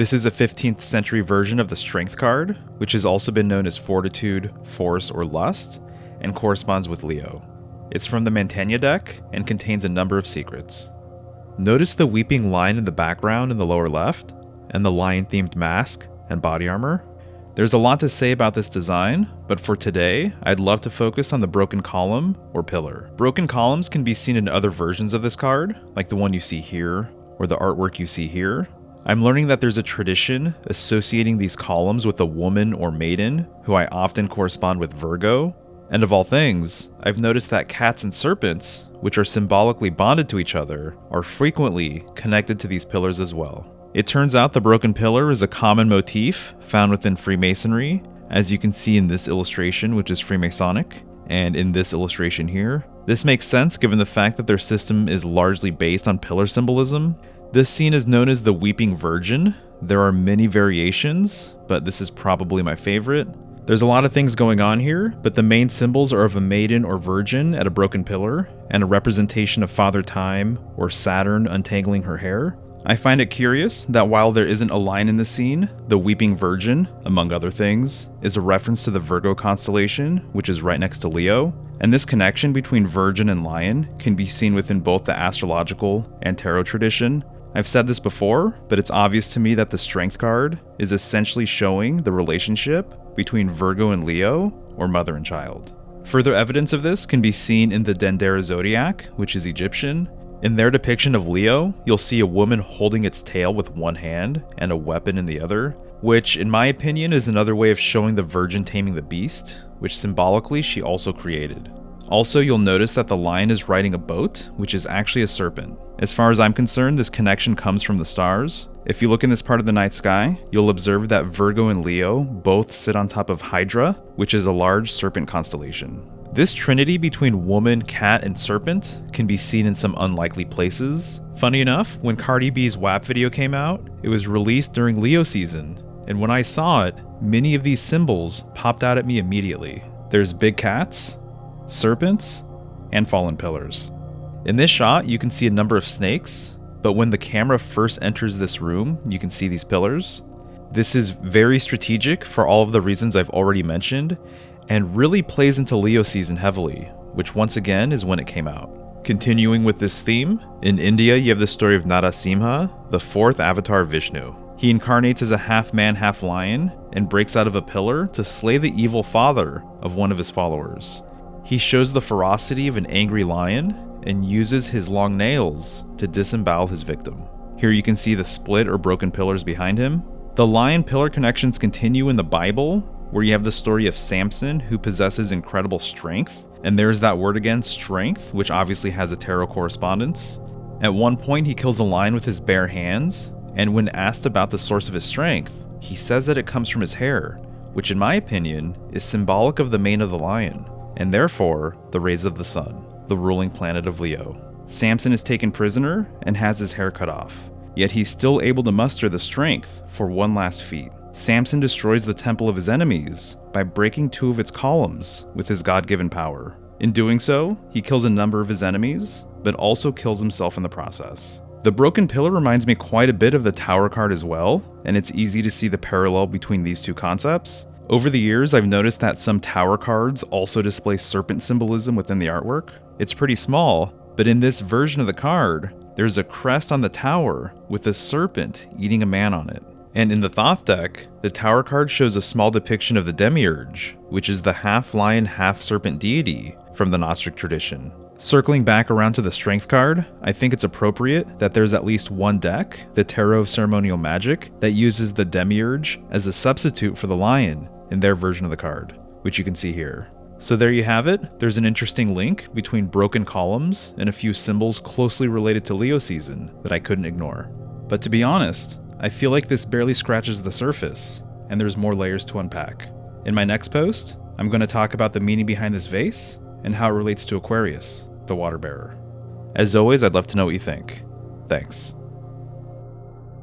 This is a 15th century version of the Strength card, which has also been known as Fortitude, Force, or Lust, and corresponds with Leo. It's from the Mantegna deck and contains a number of secrets. Notice the weeping lion in the background in the lower left, and the lion-themed mask and body armor. There's a lot to say about this design, but for today, I'd love to focus on the broken column or pillar. Broken columns can be seen in other versions of this card, like the one you see here, or the artwork you see here. I'm learning that there's a tradition associating these columns with a woman or maiden, who I often correspond with Virgo. And of all things, I've noticed that cats and serpents, which are symbolically bonded to each other, are frequently connected to these pillars as well. It turns out the broken pillar is a common motif found within Freemasonry, as you can see in this illustration, which is Freemasonic, and in this illustration here. This makes sense given the fact that their system is largely based on pillar symbolism. This scene is known as the Weeping Virgin. There are many variations, but this is probably my favorite. There's a lot of things going on here, but the main symbols are of a maiden or virgin at a broken pillar, and a representation of Father Time or Saturn untangling her hair. I find it curious that while there isn't a line in the scene, the Weeping Virgin, among other things, is a reference to the Virgo constellation, which is right next to Leo, and this connection between Virgin and Lion can be seen within both the astrological and tarot tradition. I've said this before, but it's obvious to me that the Strength card is essentially showing the relationship between Virgo and Leo, or mother and child. Further evidence of this can be seen in the Dendera zodiac, which is Egyptian. In their depiction of Leo, you'll see a woman holding its tail with one hand and a weapon in the other, which in my opinion is another way of showing the virgin taming the beast, which symbolically she also created. Also, you'll notice that the lion is riding a boat, which is actually a serpent. As far as I'm concerned, this connection comes from the stars. If you look in this part of the night sky, you'll observe that Virgo and Leo both sit on top of Hydra, which is a large serpent constellation. This trinity between woman, cat, and serpent can be seen in some unlikely places. Funny enough, when Cardi B's WAP video came out, it was released during Leo season, and when I saw it, many of these symbols popped out at me immediately. There's big cats, serpents, and fallen pillars. In this shot, you can see a number of snakes, but when the camera first enters this room, you can see these pillars. This is very strategic for all of the reasons I've already mentioned, and really plays into Leo season heavily, which once again is when it came out. Continuing with this theme, in India you have the story of Narasimha, the fourth avatar of Vishnu. He incarnates as a half-man, half-lion, and breaks out of a pillar to slay the evil father of one of his followers. He shows the ferocity of an angry lion, and uses his long nails to disembowel his victim. Here you can see the split or broken pillars behind him. The lion pillar connections continue in the Bible, where you have the story of Samson, who possesses incredible strength, and there's that word again, strength, which obviously has a tarot correspondence. At one point he kills a lion with his bare hands, and when asked about the source of his strength, he says that it comes from his hair, which in my opinion is symbolic of the mane of the lion, and therefore the rays of the sun, the ruling planet of Leo. Samson is taken prisoner and has his hair cut off, yet he's still able to muster the strength for one last feat. Samson destroys the temple of his enemies by breaking two of its columns with his God-given power. In doing so, he kills a number of his enemies, but also kills himself in the process. The broken pillar reminds me quite a bit of the Tower card as well, and it's easy to see the parallel between these two concepts. Over the years, I've noticed that some Tower cards also display serpent symbolism within the artwork. It's pretty small, but in this version of the card, there's a crest on the tower with a serpent eating a man on it. And in the Thoth deck, the Tower card shows a small depiction of the Demiurge, which is the half-lion, half-serpent deity from the Gnostic tradition. Circling back around to the Strength card, I think it's appropriate that there's at least one deck, the Tarot of Ceremonial Magic, that uses the Demiurge as a substitute for the lion in their version of the card, which you can see here. So there you have it. There's an interesting link between broken columns and a few symbols closely related to Leo season that I couldn't ignore. But to be honest, I feel like this barely scratches the surface, and there's more layers to unpack. In my next post, I'm going to talk about the meaning behind this vase and how it relates to Aquarius, the water bearer. As always, I'd love to know what you think. Thanks.